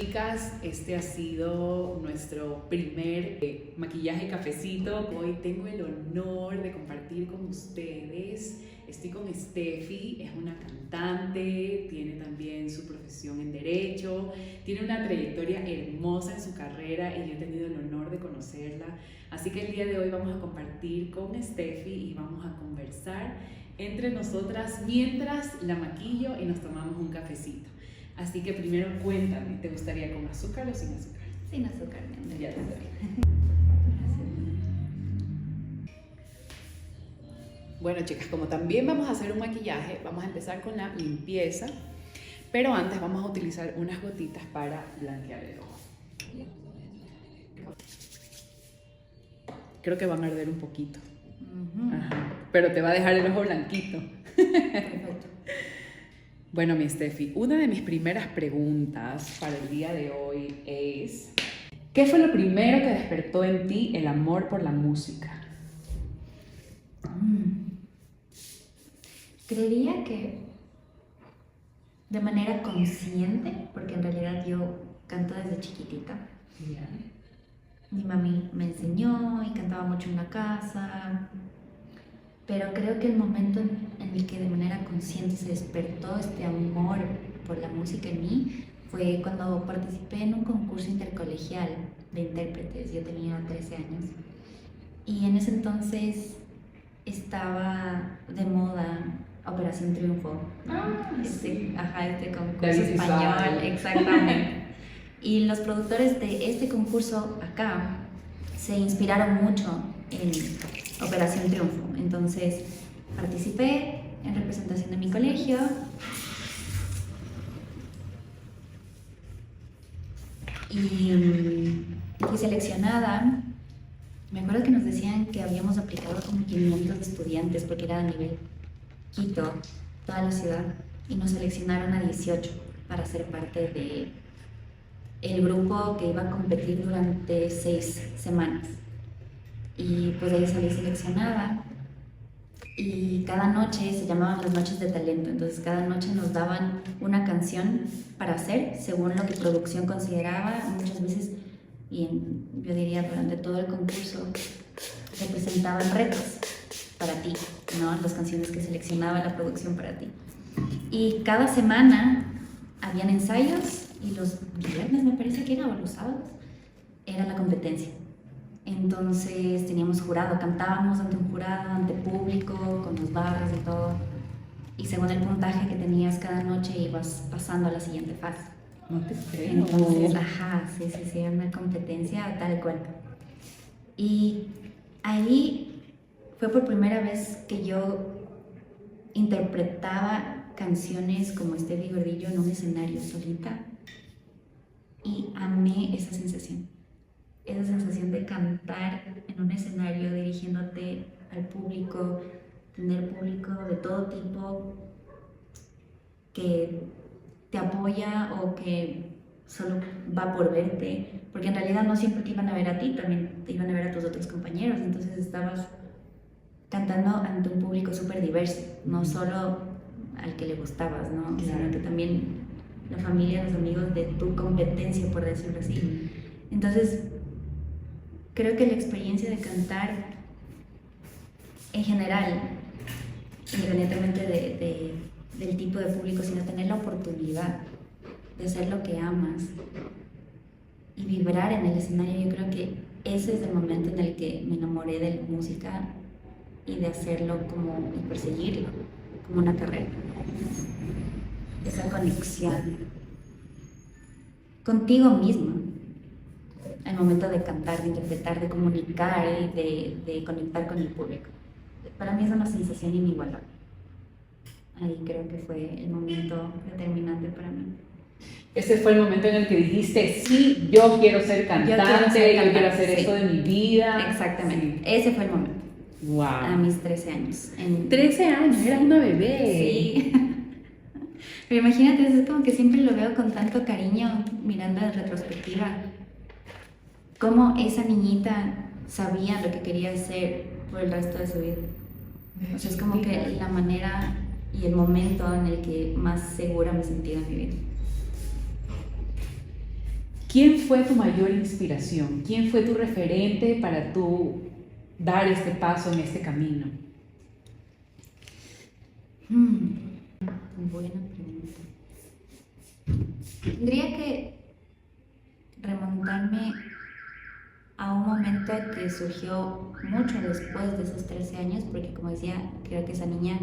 Chicas, este ha sido nuestro primer maquillaje cafecito. Hoy tengo el honor de compartir con ustedes. Estoy con Steffi, es una cantante, tiene también su profesión en Derecho, tiene una trayectoria hermosa en su carrera y yo he tenido el honor de conocerla. Así que el día de hoy vamos a compartir con Steffi y vamos a conversar entre nosotras mientras la maquillo y nos tomamos un cafecito. Así que primero cuéntame, ¿te gustaría con azúcar o sin azúcar? Sin azúcar, mi amor. Ya te doy. Bueno, chicas, como también vamos a hacer un maquillaje, vamos a empezar con la limpieza, pero antes vamos a utilizar unas gotitas para blanquear el ojo. Creo que van a arder un poquito. Ajá. Pero te va a dejar el ojo blanquito. Perfecto. Bueno, mi Steffi, una de mis primeras preguntas para el día de hoy es: ¿qué fue lo primero que despertó en ti el amor por la música? Creería que de manera consciente, porque en realidad yo canto desde chiquitita. Yeah. Mi mami me enseñó y cantaba mucho en la casa, pero creo que el momento en el que de manera consciente se despertó este amor por la música en mí fue cuando participé en un concurso intercolegial de intérpretes. Yo tenía 13 años y en ese entonces estaba de moda Operación Triunfo, ¿no? Este concurso español, exactamente. Y los productores de este concurso acá se inspiraron mucho en Operación Triunfo. Entonces participé en representación de mi colegio y fui seleccionada. Me acuerdo que nos decían que habíamos aplicado como 500 estudiantes porque era a nivel Quito, toda la ciudad, y nos seleccionaron a 18 para ser parte de el grupo que iba a competir durante 6 semanas. Y pues ahí salí seleccionada y cada noche se llamaban las noches de talento. Entonces cada noche nos daban una canción para hacer según lo que producción consideraba. Muchas veces, yo diría durante todo el concurso, representaban retos para ti, ¿no? Las canciones que seleccionaba la producción para ti. Y cada semana habían ensayos y los viernes, me parece que era, o los sábados, era la competencia. Entonces teníamos jurado, cantábamos ante un jurado, ante público, con los barras y todo. Y según el puntaje que tenías cada noche ibas pasando a la siguiente fase. No te creo. Entonces, sí, era una competencia tal cual. Y ahí fue por primera vez que yo interpretaba canciones como Steffi Gordillo en un escenario solita y amé esa sensación de cantar en un escenario dirigiéndote al público, tener público de todo tipo que te apoya o que solo va por verte, porque en realidad no siempre te iban a ver a ti, también te iban a ver a tus otros compañeros. Entonces estabas cantando ante un público súper diverso, no solo al que le gustabas, ¿no? Claro. Sino que también la familia, los amigos de tu competencia, por decirlo así. Entonces, creo que la experiencia de cantar en general, independientemente del tipo de público, sino tener la oportunidad de hacer lo que amas y vibrar en el escenario, yo creo que ese es el momento en el que me enamoré de la música y de hacerlo y perseguirlo como una carrera. Esa conexión contigo mismo al momento de cantar, de interpretar, de comunicar y de conectar con el público. Para mí es una sensación inigualable. Ahí creo que fue el momento determinante para mí. Ese fue el momento en el que dijiste: sí, yo quiero ser cantante, yo quiero hacer sí. esto de mi vida. Exactamente, Sí. ese fue el momento. Wow. A mis 13 años. 13 años, eras una bebé. Sí. Pero imagínate, es como que siempre lo veo con tanto cariño mirando en retrospectiva. Cómo esa niñita sabía lo que quería hacer por el resto de su vida. O sea, es como que la manera y el momento en el que más segura me he sentido en mi vida. ¿Quién fue tu mayor inspiración? ¿Quién fue tu referente para tú dar este paso en este camino? Buena pregunta. Tendría que remontarme a un momento que surgió mucho después de esos 13 años, porque como decía, creo que esa niña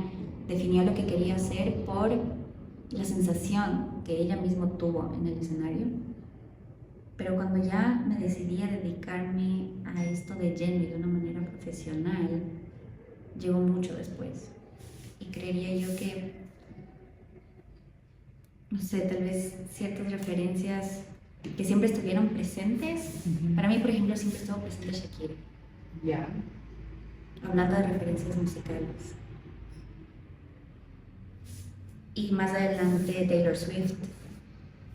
definió lo que quería hacer por la sensación que ella misma tuvo en el escenario. Pero cuando ya me decidí a dedicarme a esto de lleno y de una manera profesional, llegó mucho después. Y creería yo que, no sé, tal vez ciertas referencias que siempre estuvieron presentes. Para mí, por ejemplo, siempre estuvo presente Shakira. Ya. Hablando de referencias musicales. Y más adelante Taylor Swift.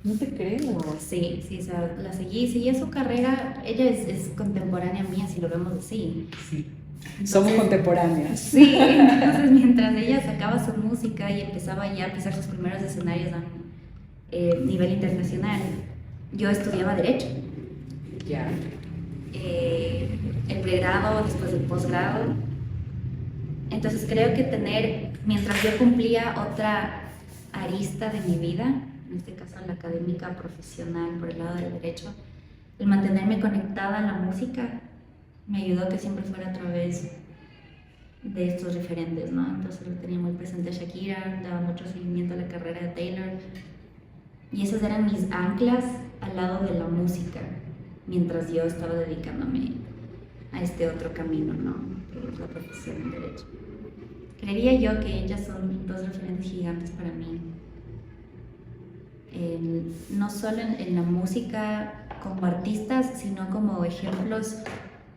No te creo. Sí, o sea, la seguía su carrera. Ella es contemporánea mía, si lo vemos así. Sí. Entonces, somos contemporáneas. Sí, entonces mientras ella sacaba su música y empezaba ya a pisar sus primeros escenarios a nivel internacional, yo estudiaba Derecho. Ya. El pregrado, después del posgrado. Entonces creo que mientras yo cumplía otra arista de mi vida, en este caso la académica profesional por el lado del derecho, el mantenerme conectada a la música me ayudó a que siempre fuera a través de estos referentes, ¿no? Entonces lo tenía muy presente a Shakira, daba mucho seguimiento a la carrera de Taylor, y esas eran mis anclas al lado de la música, mientras yo estaba dedicándome a este otro camino, ¿no? Que es la profesión en derecho. Creería yo que ellas son dos referentes gigantes para mí. No solo en la música como artistas, sino como ejemplos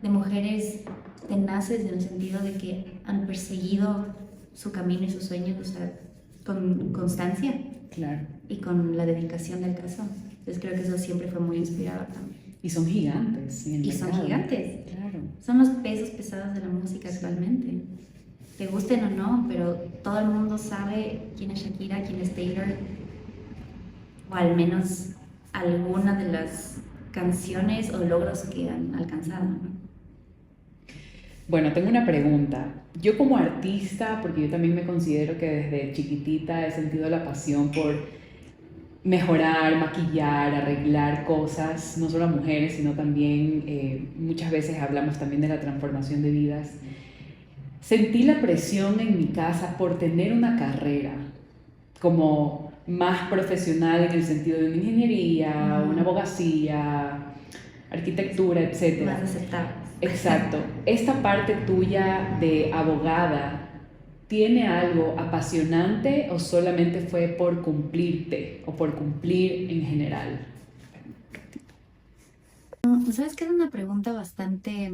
de mujeres tenaces en el sentido de que han perseguido su camino y sus sueños, o sea, con constancia. Claro. Y con la dedicación del caso. Entonces creo que eso siempre fue muy inspirador también. Y son gigantes. Y son gigantes. Claro. Son los pesos pesados de la música actualmente. Te gusten o no, pero todo el mundo sabe quién es Shakira, quién es Taylor, o al menos alguna de las canciones o logros que han alcanzado, ¿no? Bueno, tengo una pregunta. Yo como artista, porque yo también me considero que desde chiquitita he sentido la pasión por mejorar, maquillar, arreglar cosas, no solo a mujeres, sino también muchas veces hablamos también de la transformación de vidas. Sentí la presión en mi casa por tener una carrera como más profesional en el sentido de una ingeniería, una abogacía, arquitectura, etc. Más aceptables. Exacto. Esta parte tuya de abogada, ¿tiene algo apasionante o solamente fue por cumplirte o por cumplir en general? ¿Sabes qué? Es una pregunta bastante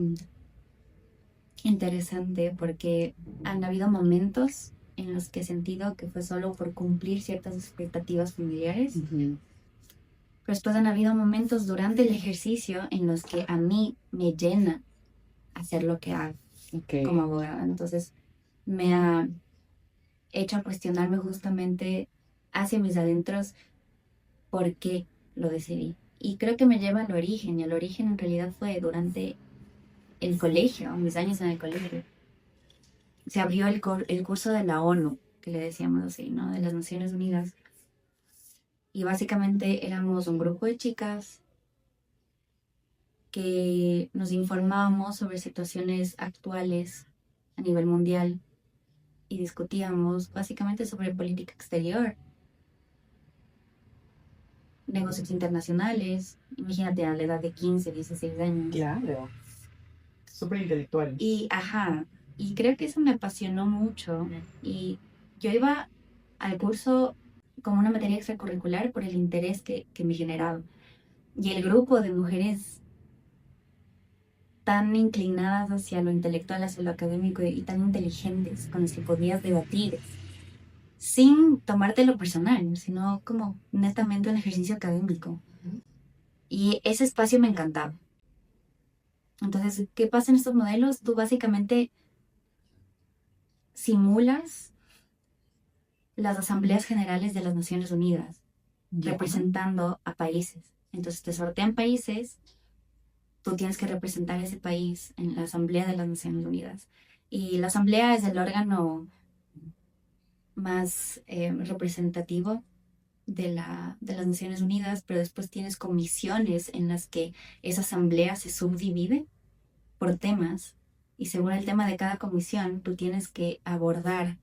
interesante porque han habido momentos en los que he sentido que fue solo por cumplir ciertas expectativas familiares. Pero después han habido momentos durante el ejercicio en los que a mí me llena hacer lo que hago como abogada. Entonces me ha hecho a cuestionarme justamente hacia mis adentros por qué lo decidí. Y creo que me lleva al origen, y el origen en realidad fue durante el colegio, mis años en el colegio. Se abrió el curso de la ONU, que le decíamos así, ¿no? De las Naciones Unidas. Y básicamente éramos un grupo de chicas que nos informábamos sobre situaciones actuales a nivel mundial y discutíamos básicamente sobre política exterior, negocios internacionales. Imagínate a la edad de 15, 16 años. Claro. Súper intelectual. Y creo que eso me apasionó mucho. Y yo iba al curso como una materia extracurricular por el interés que me generaba. Y el grupo de mujeres tan inclinadas hacia lo intelectual, hacia lo académico y tan inteligentes con las que podías debatir sin tomártelo personal, sino como netamente un ejercicio académico. Y ese espacio me encantaba. Entonces, ¿qué pasa en estos modelos? Tú básicamente simulas las asambleas generales de las Naciones Unidas, representando a países. Entonces te sortean países, tú tienes que representar ese país en la Asamblea de las Naciones Unidas. Y la Asamblea es el órgano más representativo de las Naciones Unidas, pero después tienes comisiones en las que esa asamblea se subdivide por temas y según el tema de cada comisión, tú tienes que abordar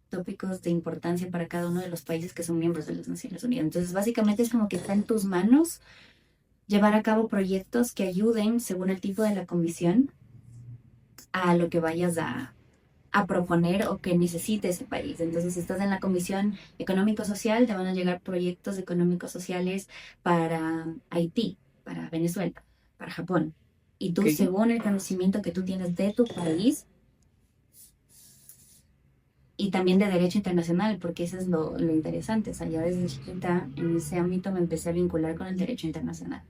tópicos de importancia para cada uno de los países que son miembros de las Naciones Unidas. Entonces, básicamente es como que está en tus manos llevar a cabo proyectos que ayuden, según el tipo de la comisión, a lo que vayas a proponer o que necesite ese país. Entonces, si estás en la Comisión Económico-Social, te van a llegar proyectos económicos sociales para Haití, para Venezuela, para Japón. Y tú, Ok. según el conocimiento que tú tienes de tu país y también de derecho internacional, porque eso es lo interesante. O sea, ya desde chiquita en ese ámbito me empecé a vincular con el derecho internacional.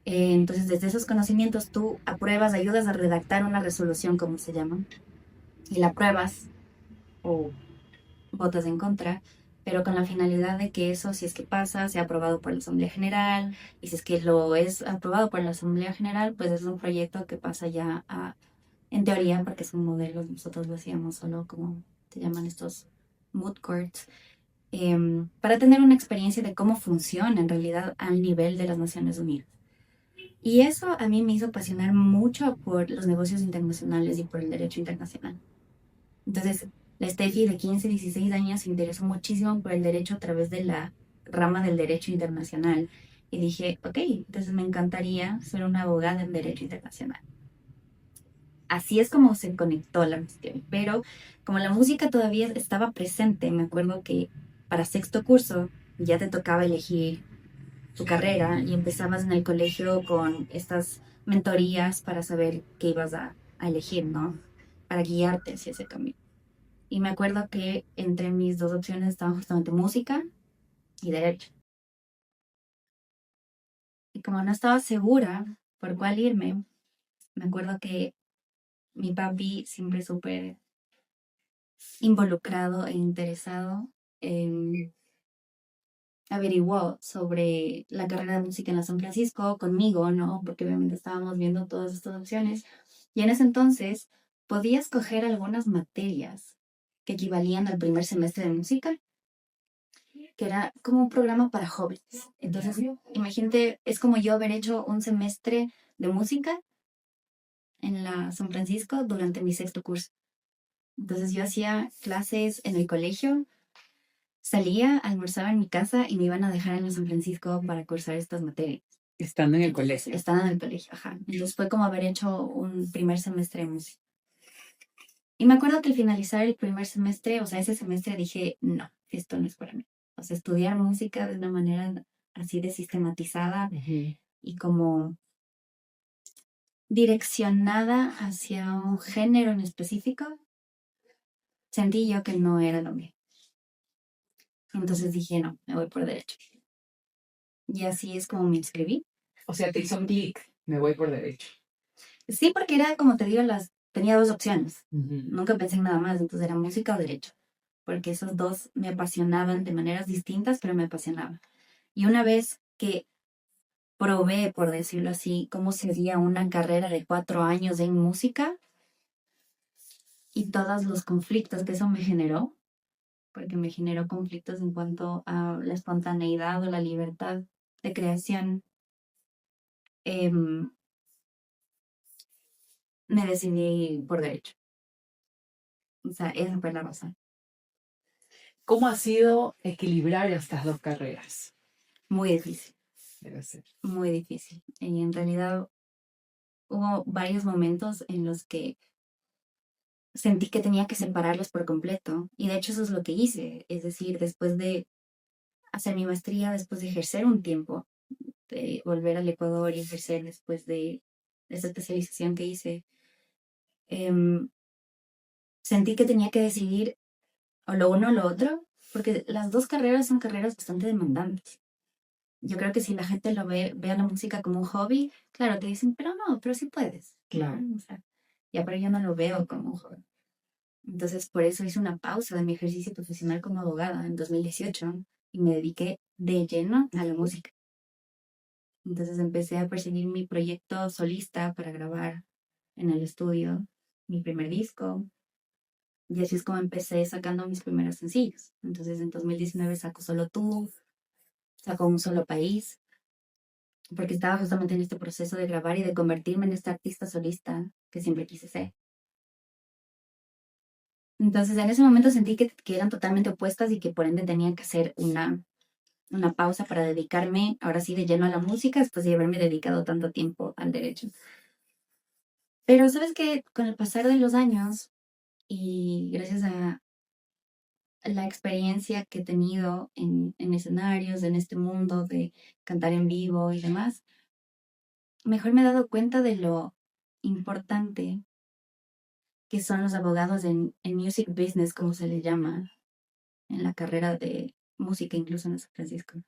Entonces, desde esos conocimientos tú apruebas, ayudas a redactar una resolución, como se llama, y la apruebas o votas en contra, pero con la finalidad de que eso, si es que pasa, sea aprobado por la Asamblea General, y si es que lo es aprobado por la Asamblea General, pues es un proyecto que pasa ya a, en teoría, porque son modelos, nosotros lo hacíamos solo como se llaman estos moot courts, para tener una experiencia de cómo funciona en realidad al nivel de las Naciones Unidas. Y eso a mí me hizo apasionar mucho por los negocios internacionales y por el derecho internacional. Entonces, la Steffi de 15, 16 años se interesó muchísimo por el derecho a través de la rama del derecho internacional. Y dije, ok, entonces me encantaría ser una abogada en derecho internacional. Así es como se conectó la cuestión. Pero como la música todavía estaba presente, me acuerdo que para sexto curso ya te tocaba elegir tu carrera y empezabas en el colegio con estas mentorías para saber qué ibas a elegir, ¿no? Para guiarte hacia ese camino. Y me acuerdo que entre mis dos opciones estaban justamente música y derecho. Y como no estaba segura por cuál irme, me acuerdo que mi papi siempre súper involucrado e interesado averiguó sobre la carrera de música en la San Francisco conmigo, ¿no? Porque obviamente estábamos viendo todas estas opciones. Y en ese entonces podía escoger algunas materias que equivalían al primer semestre de música, que era como un programa para jóvenes. Entonces, imagínate, es como yo haber hecho un semestre de música en la San Francisco durante mi sexto curso. Entonces yo hacía clases en el colegio, salía, almorzaba en mi casa y me iban a dejar en la San Francisco para cursar estas materias. Estando en el Entonces, colegio. estaba en el colegio, ajá. Entonces fue como haber hecho un primer semestre de música. Y me acuerdo que al finalizar el primer semestre, o sea, ese semestre dije, no, esto no es para mí. O sea, estudiar música de una manera así de sistematizada Ujú. y como direccionada hacia un género en específico, sentí yo que no era lo mío. Entonces dije, no, me voy por derecho. Y así es como me inscribí. O sea, te hizo un clic. Me voy por derecho. Sí, porque era, como te digo, tenía dos opciones. Ujú. Nunca pensé en nada más, entonces era música o derecho. Porque esos dos me apasionaban de maneras distintas, pero me apasionaban. Y una vez que probé, por decirlo así, cómo sería una carrera de 4 años en música y todos los conflictos que eso me generó, porque me generó conflictos en cuanto a la espontaneidad o la libertad de creación, em, me decidí por derecho. O sea, esa fue la razón. ¿Cómo ha sido equilibrar estas dos carreras? Muy difícil, Debe ser. muy difícil. Y en realidad hubo varios momentos en los que sentí que tenía que separarlos por completo. Y de hecho eso es lo que hice. Es decir, después de hacer mi maestría, después de ejercer un tiempo, de volver al Ecuador y ejercer después de esa especialización que hice, em, sentí que tenía que decidir o lo uno o lo otro, porque las dos carreras son carreras bastante demandantes. Yo creo que si la gente ve a la música como un hobby, claro, te dicen, pero no, pero sí puedes. Claro. O sea, ya, pero yo no lo veo como un hobby. Entonces, por eso hice una pausa de mi ejercicio profesional como abogada en 2018 y me dediqué de lleno a la música. Entonces empecé a perseguir mi proyecto solista para grabar en el estudio mi primer disco. Y así es como empecé sacando mis primeros sencillos. Entonces en 2019 saco Solo Tú, saco Un Solo País, porque estaba justamente en este proceso de grabar y de convertirme en esta artista solista que siempre quise ser. Entonces en ese momento sentí que eran totalmente opuestas y que por ende tenía que hacer una pausa para dedicarme ahora sí de lleno a la música después de haberme dedicado tanto tiempo al derecho. Pero sabes que con el pasar de los años y gracias a la experiencia que he tenido en escenarios, en este mundo de cantar en vivo y demás, mejor me he dado cuenta de lo importante que son los abogados en music business, como se le llama, en la carrera de música, incluso en San Francisco.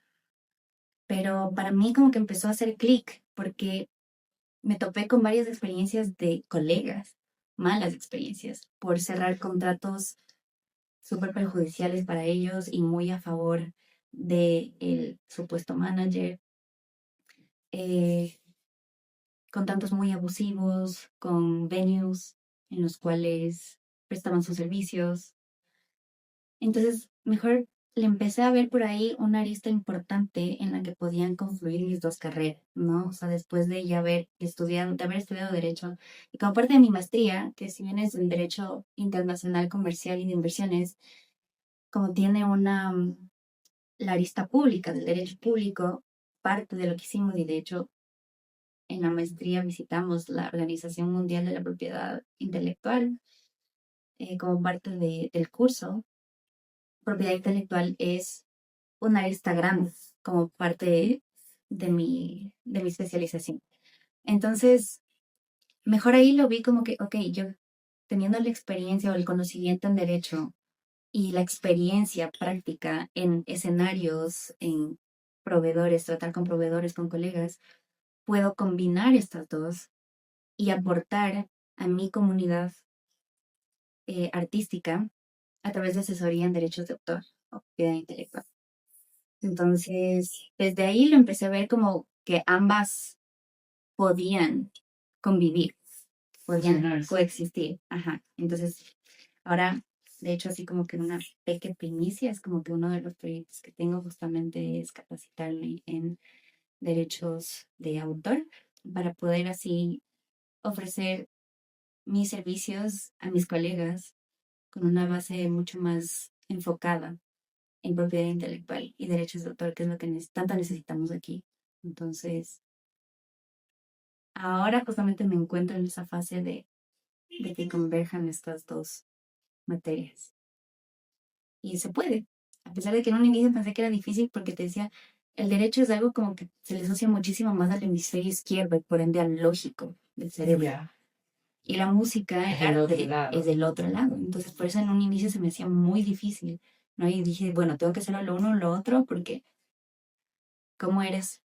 Pero para mí como que empezó a hacer clic, porque me topé con varias experiencias de colegas, malas experiencias, por cerrar contratos súper perjudiciales para ellos y muy a favor del supuesto manager, eh, contratos muy abusivos, con venues en los cuales prestaban sus servicios. Entonces, mejor le empecé a ver por ahí una arista importante en la que podían confluir mis dos carreras, ¿no? O sea, después de ya de haber estudiado Derecho, y como parte de mi maestría, que si bien es en Derecho Internacional Comercial y de Inversiones, como tiene la arista pública, del derecho público, parte de lo que hicimos, y de hecho en la maestría visitamos la Organización Mundial de la Propiedad Intelectual como parte del curso. Propiedad intelectual es una arista grande como parte de mi especialización. Entonces, mejor ahí lo vi como que, ok, yo teniendo la experiencia o el conocimiento en derecho y la experiencia práctica en escenarios, en proveedores, tratar con proveedores, con colegas, puedo combinar estas dos y aportar a mi comunidad artística a través de asesoría en derechos de autor o propiedad intelectual. Entonces, desde ahí lo empecé a ver como que ambas podían convivir, podían coexistir. Ajá. Entonces, ahora, de hecho, así como que en una pequeña primicia, es como que uno de los proyectos que tengo justamente es capacitarme en derechos de autor para poder así ofrecer mis servicios a mis colegas con una base mucho más enfocada en propiedad intelectual y derechos de autor, que es lo que tanto necesitamos aquí. Entonces, ahora justamente me encuentro en esa fase de que converjan estas dos materias. Y se puede, a pesar de que en un inicio pensé que era difícil porque te decía, el derecho es algo como que se le asocia muchísimo más al hemisferio izquierdo y por ende al lógico del cerebro. Ya. Y la música, Es el del otro arte, lado. es del otro lado. Entonces, por eso en un inicio se me hacía muy difícil, ¿no? Y dije, bueno, tengo que hacerlo lo uno o lo otro porque ¿cómo eres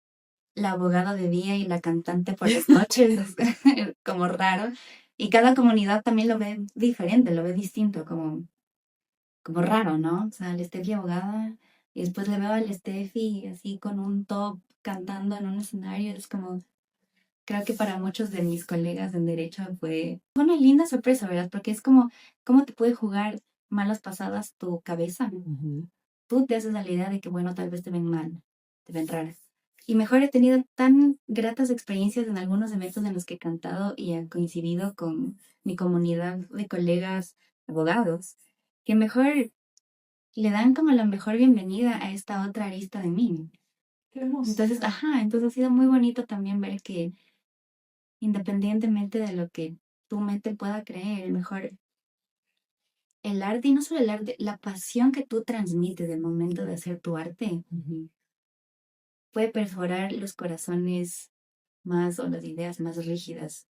la abogada de día y la cantante por las noches? Es como raro. Y cada comunidad también lo ve diferente, lo ve distinto, como raro, ¿no? O sea, el Steffi abogada y después le veo al Steffi así con un top cantando en un escenario. Es como, creo que para muchos de mis colegas en derecho fue una linda sorpresa, ¿verdad? Porque es como, ¿cómo te puede jugar malas pasadas tu cabeza? Ujú. Tú te haces a la idea de que, bueno, tal vez te ven mal, te ven rara. Y mejor he tenido tan gratas experiencias en algunos eventos en los que he cantado y he coincidido con mi comunidad de colegas abogados, que mejor le dan como la mejor bienvenida a esta otra arista de mí. Qué hermoso. Entonces, ajá, entonces ha sido muy bonito también ver que independientemente de lo que tu mente pueda creer, mejor el arte, y no solo el arte, la pasión que tú transmites del momento de hacer tu arte Ujú. puede perforar los corazones más o las ideas más rígidas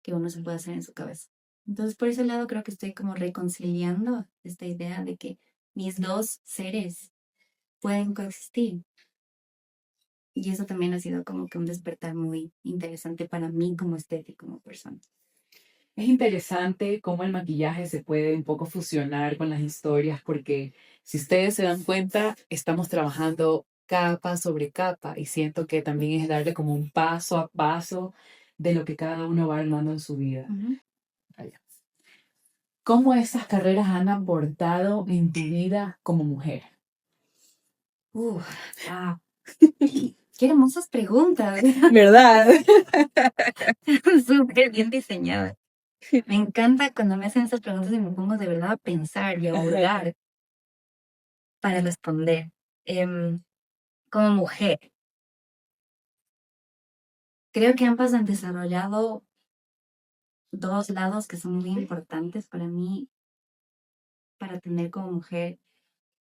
que uno se puede hacer en su cabeza. Entonces, por ese lado creo que estoy como reconciliando esta idea de que mis dos seres pueden coexistir. Y eso también ha sido como que un despertar muy interesante para mí como estético, como persona. Es interesante cómo el maquillaje se puede un poco fusionar con las historias, porque si ustedes se dan cuenta, estamos trabajando capa sobre capa y siento que también es darle como un paso a paso de lo que cada uno va armando en su vida. Ujú. Vaya. ¿Cómo esas carreras han aportado en tu vida como mujer? Wow. Qué hermosas preguntas. ¿Verdad? Súper bien diseñadas. Me encanta cuando me hacen esas preguntas y me pongo de verdad a pensar y a hurgar para responder. Como mujer, creo que ambas han desarrollado dos lados que son muy importantes para mí para tener como mujer.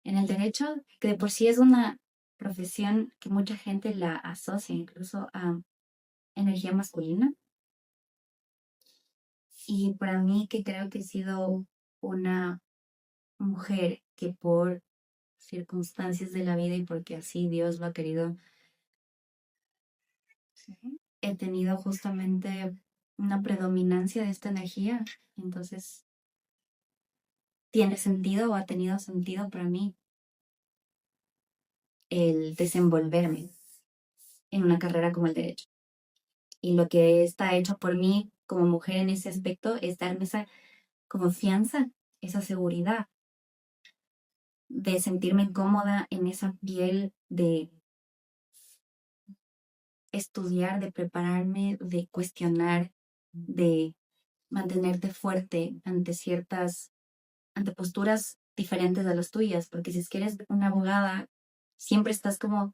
En el derecho, que de por sí es una profesión que mucha gente la asocia incluso a energía masculina. Y para mí, que creo que he sido una mujer que por circunstancias de la vida y porque así Dios lo ha querido, he tenido justamente una predominancia de esta energía. Entonces, tiene sentido o ha tenido sentido para mí el desenvolverme en una carrera como el derecho. Y lo que está hecho por mí como mujer en ese aspecto es darme esa confianza, esa seguridad de sentirme cómoda en esa piel, de estudiar, de prepararme, de cuestionar, de mantenerte fuerte ante posturas diferentes a las tuyas, porque si es que eres una abogada, siempre estás como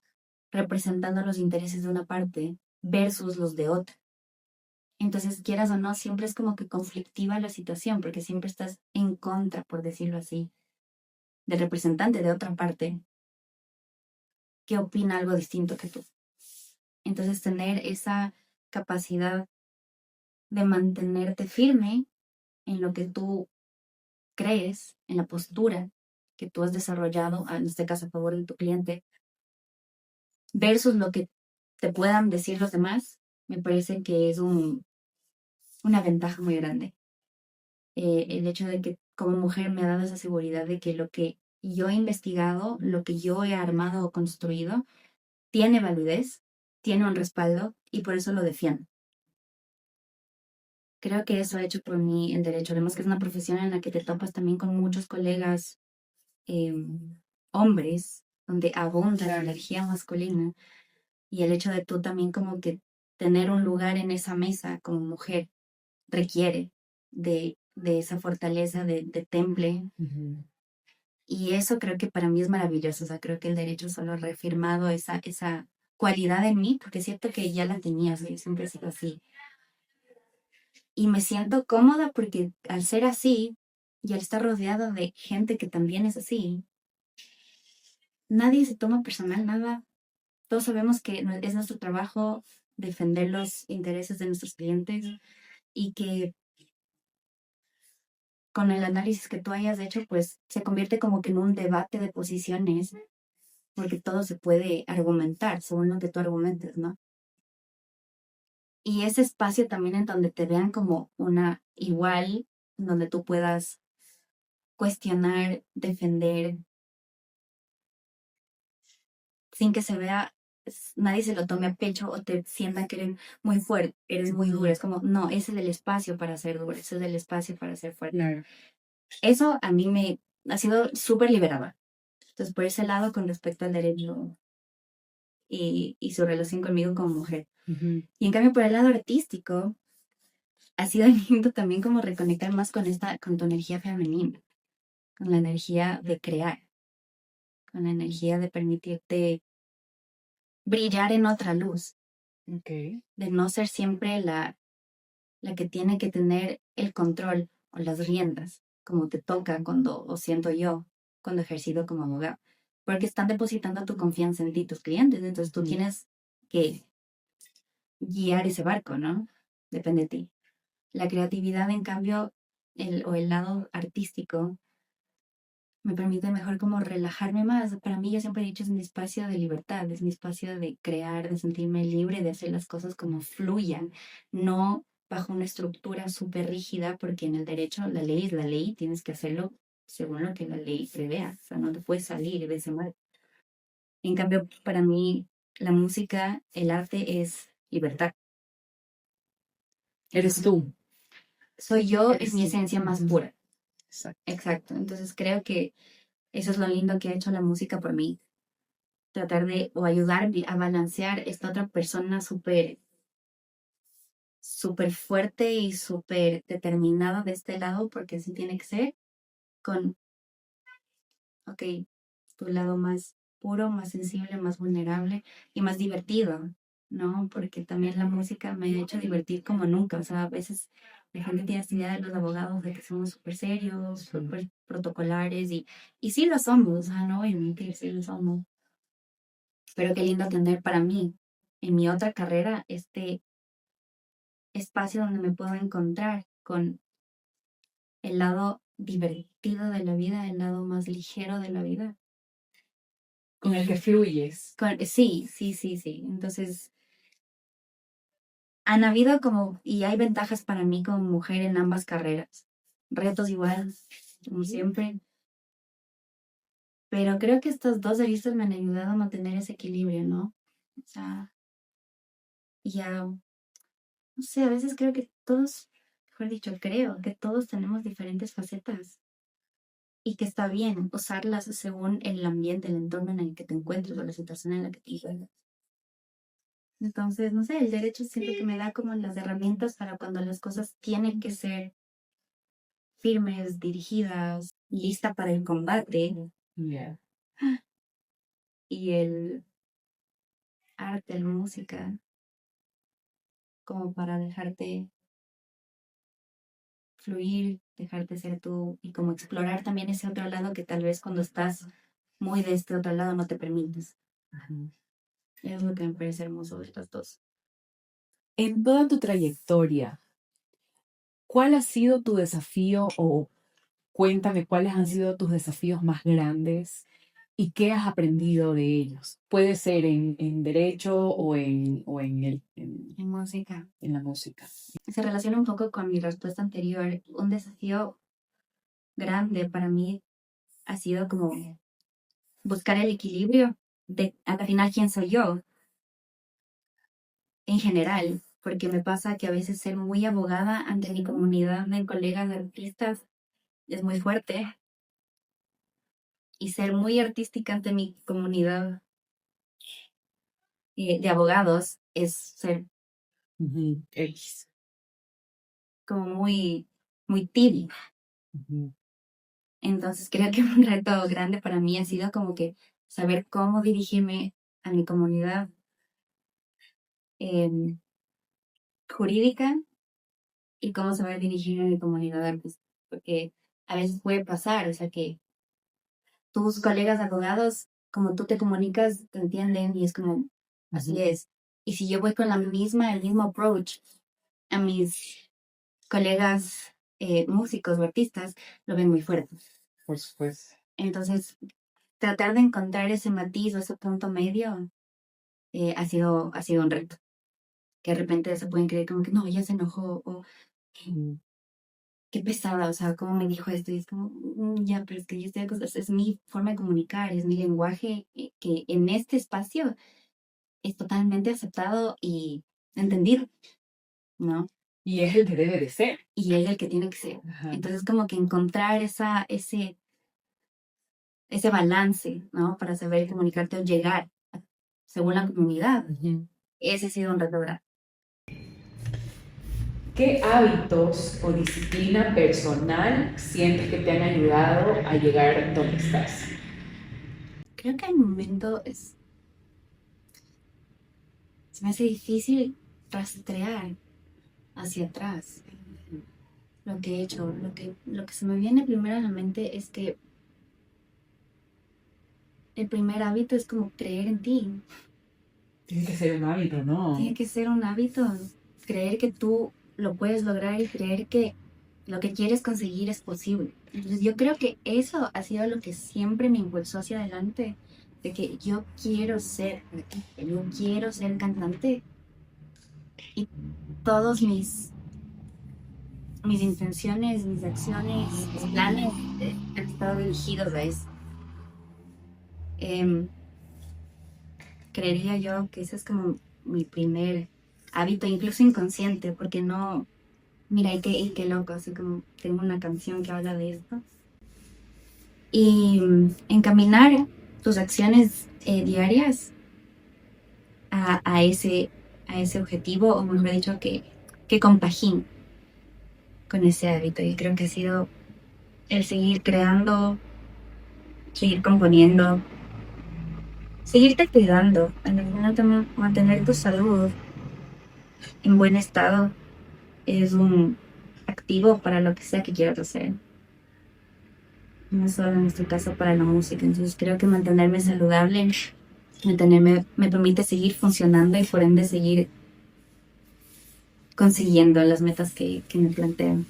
representando los intereses de una parte versus los de otra. Entonces, quieras o no, siempre es como que conflictiva la situación, porque siempre estás en contra, por decirlo así, del representante de otra parte que opina algo distinto que tú. Entonces, tener esa capacidad de mantenerte firme en lo que tú crees, en la postura que tú has desarrollado, en este caso a favor de tu cliente, versus lo que te puedan decir los demás, me parece que es una ventaja muy grande. El hecho de que como mujer me ha dado esa seguridad de que lo que yo he investigado, lo que yo he armado o construido, tiene validez, tiene un respaldo y por eso lo defiendo. Creo que eso ha hecho por mí el derecho. Además que es una profesión en la que te topas también con muchos colegas eh, hombres, donde abunda la energía masculina y el hecho de tú también como que tener un lugar en esa mesa como mujer requiere de esa fortaleza de temple. Ujú. Y eso creo que para mí es maravilloso. O sea, creo que el derecho solo ha reafirmado esa cualidad en mí, porque siento que ya la tenía, o sea, yo siempre he sido así. Y me siento cómoda porque al ser así y al estar rodeada de gente que también es así, nadie se toma personal nada. Todos sabemos que es nuestro trabajo defender los intereses de nuestros clientes y que con el análisis que tú hayas hecho, pues se convierte como que en un debate de posiciones, porque todo se puede argumentar según lo que tú argumentes, ¿no? Y ese espacio también en donde te vean como una igual, en donde tú puedas cuestionar, defender, sin que se vea, nadie se lo tome a pecho o te sienta que eres muy fuerte, eres muy dura. Es como, no, ese es el espacio para ser dura, ese es el espacio para ser fuerte. Claro. Eso a mí me ha sido súper liberador. Entonces, por ese lado, con respecto al derecho y su relación conmigo como mujer. Ujú. Y en cambio, por el lado artístico, ha sido lindo también como reconectar más con tu energía femenina, con la energía de crear, con la energía de permitirte brillar en otra luz, Ok. de no ser siempre la que tiene que tener el control o las riendas, como te toca cuando, o siento yo, cuando ejercido como abogado, porque están depositando tu confianza en ti, tus clientes, entonces tú tienes que guiar ese barco, ¿no? Depende de ti. La creatividad, en cambio, o el lado artístico, me permite mejor como relajarme más. Para mí, yo siempre he dicho, es mi espacio de libertad, es mi espacio de crear, de sentirme libre, de hacer las cosas como fluyan, no bajo una estructura súper rígida, porque en el derecho la ley es la ley, tienes que hacerlo según lo que la ley prevea, o sea, no te puedes salir de ese marco. En cambio, para mí, la música, el arte es libertad. Eres tú. Soy yo Eres en mi tú. esencia más pura. Exacto. Exacto. Entonces creo que eso es lo lindo que ha hecho la música por mí. Tratar de, o ayudarme a balancear esta otra persona súper, súper fuerte y súper determinada de este lado, porque así tiene que ser, con, ok, tu lado más puro, más sensible, más vulnerable y más divertido, ¿no? Porque también la música me ha hecho divertir como nunca. O sea, a veces la gente tiene esta idea de los abogados de que somos súper serios, súper protocolares y sí lo somos, o sea, no voy a mentir, sí lo somos. Pero qué lindo tener para mí, en mi otra carrera, este espacio donde me puedo encontrar con el lado divertido de la vida, el lado más ligero de la vida. Con el que fluyes. Sí, sí, sí, sí. Entonces, han habido como, y hay ventajas para mí como mujer en ambas carreras. Retos igual, como siempre. Pero creo que estas dos aristas me han ayudado a mantener ese equilibrio, ¿no? O sea, ya, no sé, a veces creo que todos, mejor dicho, creo que todos tenemos diferentes facetas y que está bien usarlas según el ambiente, el entorno en el que te encuentres o la situación en la que te encuentres. Entonces, no sé, el derecho siento que me da como las herramientas para cuando las cosas tienen que ser firmes, dirigidas, lista para el combate. Yeah. Y el arte, la música, como para dejarte fluir, dejarte ser tú y como explorar también ese otro lado que tal vez cuando estás muy de este otro lado no te permites. Es lo que me parece hermoso de estas dos. En toda tu trayectoria, ¿cuál ha sido tu desafío o cuéntame cuáles han sido tus desafíos más grandes y qué has aprendido de ellos? Puede ser en derecho En música. en la música. Se relaciona un poco con mi respuesta anterior. Un desafío grande para mí ha sido como buscar el equilibrio de, al final, quién soy yo en general, porque me pasa que a veces ser muy abogada ante mi comunidad de colegas artistas es muy fuerte y ser muy artística ante mi comunidad de abogados es ser X. como muy, muy tibia. Ujú. Entonces creo que un reto grande para mí ha sido como que saber cómo dirigirme a mi comunidad em, jurídica y cómo saber dirigirme a mi comunidad artística. Porque a veces puede pasar, o sea, que tus colegas abogados, como tú te comunicas, te entienden y es como, así es. Y si yo voy con el mismo approach a mis colegas músicos o artistas, lo ven muy fuerte. Por supuesto. Entonces, tratar de encontrar ese matiz o ese punto medio ha sido un reto. Que de repente se pueden creer como que no, ella se enojó o qué pesada, o sea, cómo me dijo esto. Y es como, ya, pero es que yo estoy acostumbrada, es mi forma de comunicar, es mi lenguaje que en este espacio es totalmente aceptado y entendido, ¿no? Y es el que debe de ser. Y es el que tiene que ser. Ajá. Entonces, como que encontrar ese balance, ¿no? Para saber comunicarte o llegar según la comunidad. Ese ha sido un reto grande. ¿Qué hábitos o disciplina personal sientes que te han ayudado a llegar donde estás? Creo que al momento se me hace difícil rastrear hacia atrás lo que he hecho. Lo que se me viene primero a la mente es que el primer hábito es como creer en ti. Tiene que ser un hábito, ¿no? Tiene que ser un hábito. Creer que tú lo puedes lograr y creer que lo que quieres conseguir es posible. Entonces yo creo que eso ha sido lo que siempre me impulsó hacia adelante, de que yo quiero ser cantante y todos mis intenciones, mis acciones, mis planes han estado dirigidos a eso. creería yo que ese es como mi primer hábito, incluso inconsciente, porque no, mira, y qué loco, así como tengo una canción que habla de esto. Y encaminar tus acciones diarias a, a ese, a ese objetivo, o mejor dicho, que compagine con ese hábito. Y creo que ha sido el seguir creando, seguir componiendo, seguirte cuidando, al final también mantener tu salud en buen estado es un activo para lo que sea que quieras hacer. No solo en este caso para la música. Entonces creo que mantenerme saludable, mantenerme, me permite seguir funcionando y por ende seguir consiguiendo las metas que me planteo.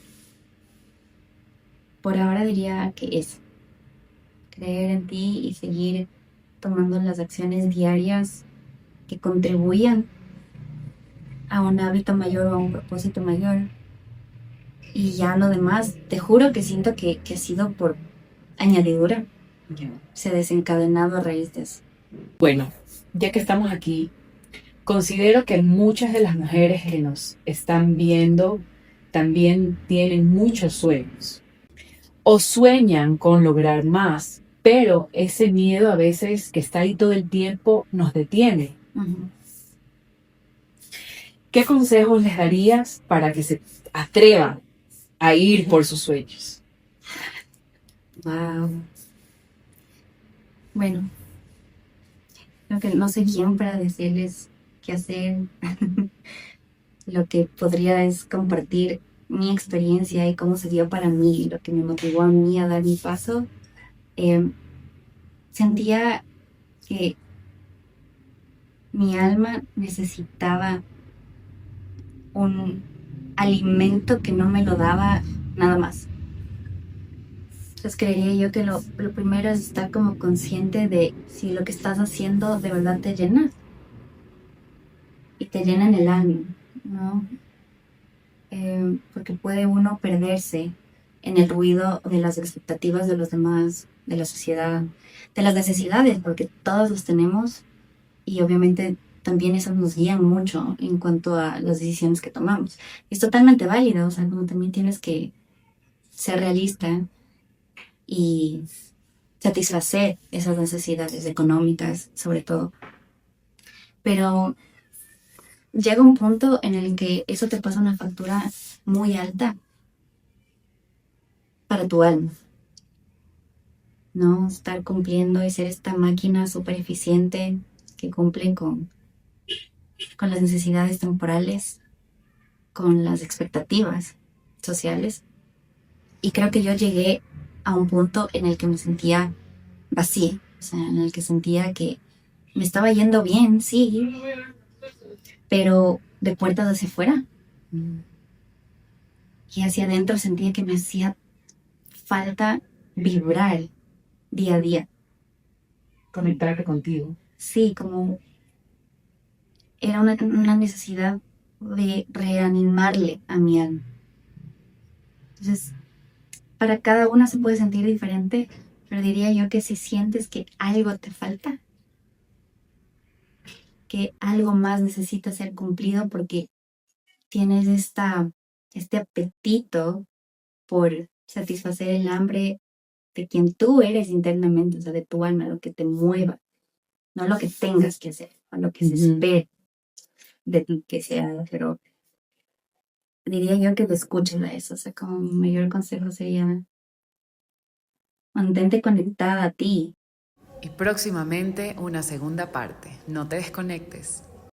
Por ahora diría que es creer en ti y seguir tomando las acciones diarias que contribuyan a un hábito mayor o a un propósito mayor. Y ya lo demás, te juro que siento que ha sido por añadidura. Se ha desencadenado a raíz de eso. Bueno, ya que estamos aquí, considero que muchas de las mujeres que nos están viendo también tienen muchos sueños o sueñan con lograr más, pero ese miedo a veces que está ahí todo el tiempo nos detiene. Uh-huh. ¿Qué consejos les darías para que se atrevan a ir por sus sueños? Wow. Bueno, creo que no sé quién para decirles qué hacer. Lo que podría es compartir mi experiencia y cómo se dio para mí, lo que me motivó a mí a dar mi paso. Sentía que mi alma necesitaba un alimento que no me lo daba nada más. Entonces creería yo que lo primero es estar como consciente de si lo que estás haciendo de verdad te llena. Y te llena en el alma, ¿no? Porque puede uno perderse en el ruido de las expectativas de los demás, de la sociedad, de las necesidades, porque todos los tenemos y obviamente también eso nos guía mucho en cuanto a las decisiones que tomamos. Es totalmente válido, o sea, como también tienes que ser realista y satisfacer esas necesidades económicas, sobre todo. Pero llega un punto en el que eso te pasa una factura muy alta para tu alma, ¿no? Estar cumpliendo y ser esta máquina súper eficiente que cumple con las necesidades temporales, con las expectativas sociales. Y creo que yo llegué a un punto en el que me sentía vacía, o sea, en el que sentía que me estaba yendo bien, sí, pero de puertas hacia afuera. Y hacia adentro sentía que me hacía falta vibrar día a día. Conectarte contigo. Sí, como era una necesidad de reanimarle a mi alma. Entonces, para cada una se puede sentir diferente, pero diría yo que si sientes que algo te falta, que algo más necesita ser cumplido porque tienes este apetito por satisfacer el hambre de quien tú eres internamente, o sea, de tu alma, lo que te mueva, no lo que tengas que hacer, o lo que se espera de ti que se haga, pero diría yo que te escuchen a eso, o sea, como mi mayor consejo sería mantente conectada a ti. Y próximamente una segunda parte. No te desconectes.